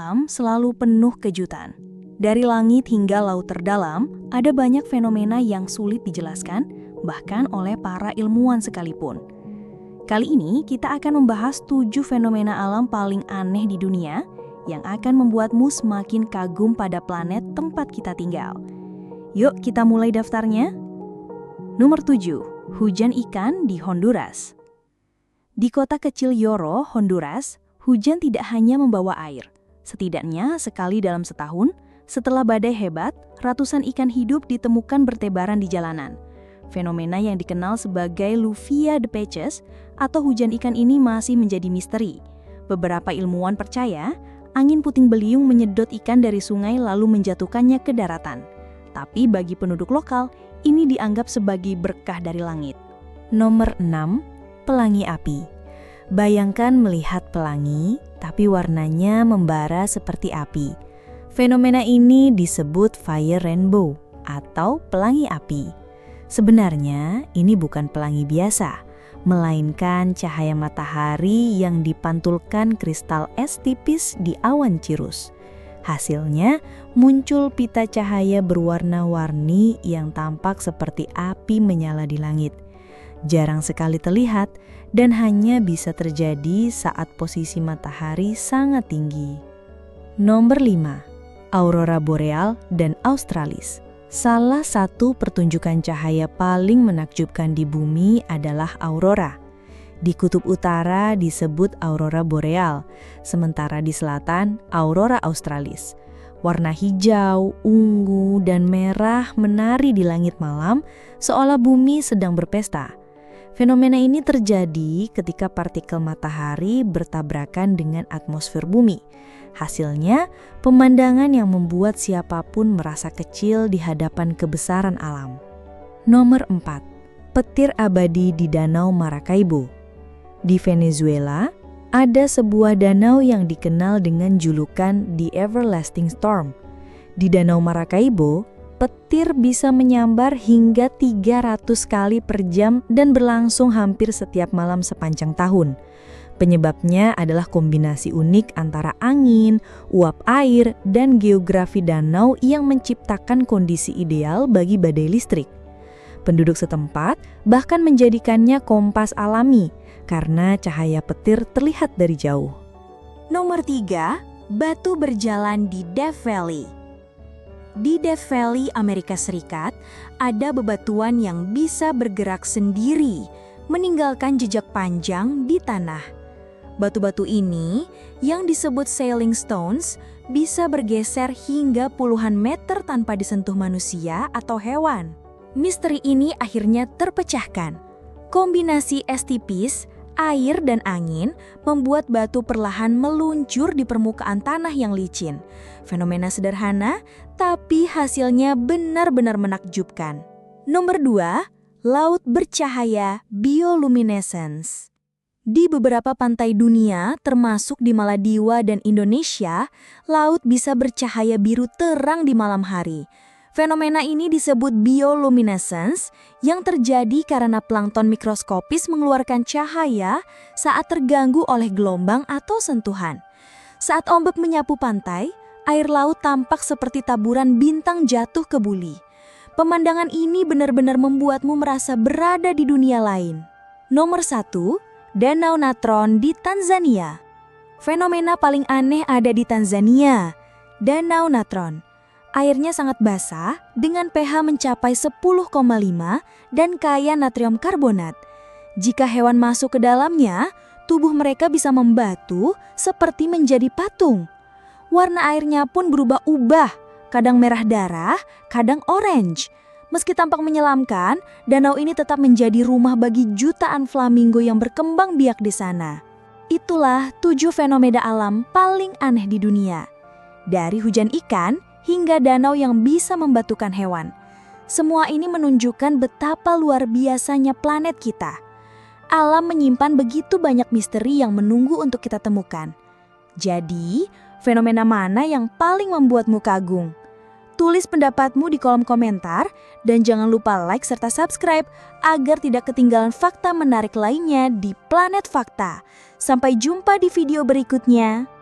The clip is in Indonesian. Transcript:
alam selalu penuh kejutan. Dari langit hingga laut terdalam, ada banyak fenomena yang sulit dijelaskan, bahkan oleh para ilmuwan sekalipun. Kali ini kita akan membahas 7 fenomena alam paling aneh di dunia yang akan membuatmu semakin kagum pada planet tempat kita tinggal. Yuk kita mulai daftarnya. Nomor 7, hujan ikan di Honduras. Di kota kecil Yoro, Honduras, hujan tidak hanya membawa air. Setidaknya sekali dalam setahun, setelah badai hebat, ratusan ikan hidup ditemukan bertebaran di jalanan. Fenomena yang dikenal sebagai Lluvia de Peces atau hujan ikan ini masih menjadi misteri. Beberapa ilmuwan percaya, angin puting beliung menyedot ikan dari sungai lalu menjatuhkannya ke daratan. Tapi bagi penduduk lokal, ini dianggap sebagai berkah dari langit. Nomor 6, pelangi api. Bayangkan melihat pelangi, tapi warnanya membara seperti api. Fenomena ini disebut fire rainbow atau pelangi api. Sebenarnya ini bukan pelangi biasa, melainkan cahaya matahari yang dipantulkan kristal es tipis di awan cirrus. Hasilnya muncul pita cahaya berwarna-warni yang tampak seperti api menyala di langit. Jarang sekali terlihat dan hanya bisa terjadi saat posisi matahari sangat tinggi. Nomor 5. Aurora Boreal dan Australis. Salah satu pertunjukan cahaya paling menakjubkan di bumi adalah aurora. Di kutub utara disebut aurora boreal, sementara di selatan aurora australis. Warna hijau, ungu, dan merah menari di langit malam seolah bumi sedang berpesta. Fenomena ini terjadi ketika partikel matahari bertabrakan dengan atmosfer bumi. Hasilnya, pemandangan yang membuat siapapun merasa kecil di hadapan kebesaran alam. Nomor 4. Petir abadi di Danau Maracaibo. Di Venezuela, ada sebuah danau yang dikenal dengan julukan The Everlasting Storm. Di Danau Maracaibo, petir bisa menyambar hingga 300 kali per jam dan berlangsung hampir setiap malam sepanjang tahun. Penyebabnya adalah kombinasi unik antara angin, uap air, dan geografi danau yang menciptakan kondisi ideal bagi badai listrik. Penduduk setempat bahkan menjadikannya kompas alami karena cahaya petir terlihat dari jauh. Nomor 3, batu berjalan di Death Valley. Di Death Valley, Amerika Serikat, ada bebatuan yang bisa bergerak sendiri, meninggalkan jejak panjang di tanah. Batu-batu ini, yang disebut sailing stones, bisa bergeser hingga puluhan meter tanpa disentuh manusia atau hewan. Misteri ini akhirnya terpecahkan. Kombinasi es tipis, air, dan angin membuat batu perlahan meluncur di permukaan tanah yang licin. Fenomena sederhana, tapi hasilnya benar-benar menakjubkan. Nomor 2, laut bercahaya bioluminescence. Di beberapa pantai dunia, termasuk di Maldives dan Indonesia, laut bisa bercahaya biru terang di malam hari. Fenomena ini disebut bioluminescence yang terjadi karena plankton mikroskopis mengeluarkan cahaya saat terganggu oleh gelombang atau sentuhan. Saat ombak menyapu pantai, air laut tampak seperti taburan bintang jatuh ke buli. Pemandangan ini benar-benar membuatmu merasa berada di dunia lain. Nomor 1, Danau Natron di Tanzania. Fenomena paling aneh ada di Tanzania, Danau Natron. Airnya sangat basah dengan pH mencapai 10,5 dan kaya natrium karbonat. Jika hewan masuk ke dalamnya, tubuh mereka bisa membatu seperti menjadi patung. Warna airnya pun berubah-ubah, kadang merah darah, kadang orange. Meski tampak menyelamkan, danau ini tetap menjadi rumah bagi jutaan flamingo yang berkembang biak di sana. Itulah 7 fenomena alam paling aneh di dunia. Dari hujan ikan hingga danau yang bisa membatukan hewan. Semua ini menunjukkan betapa luar biasanya planet kita. Alam menyimpan begitu banyak misteri yang menunggu untuk kita temukan. Jadi, fenomena mana yang paling membuatmu kagum? Tulis pendapatmu di kolom komentar dan jangan lupa like serta subscribe agar tidak ketinggalan fakta menarik lainnya di Planet Fakta. Sampai jumpa di video berikutnya.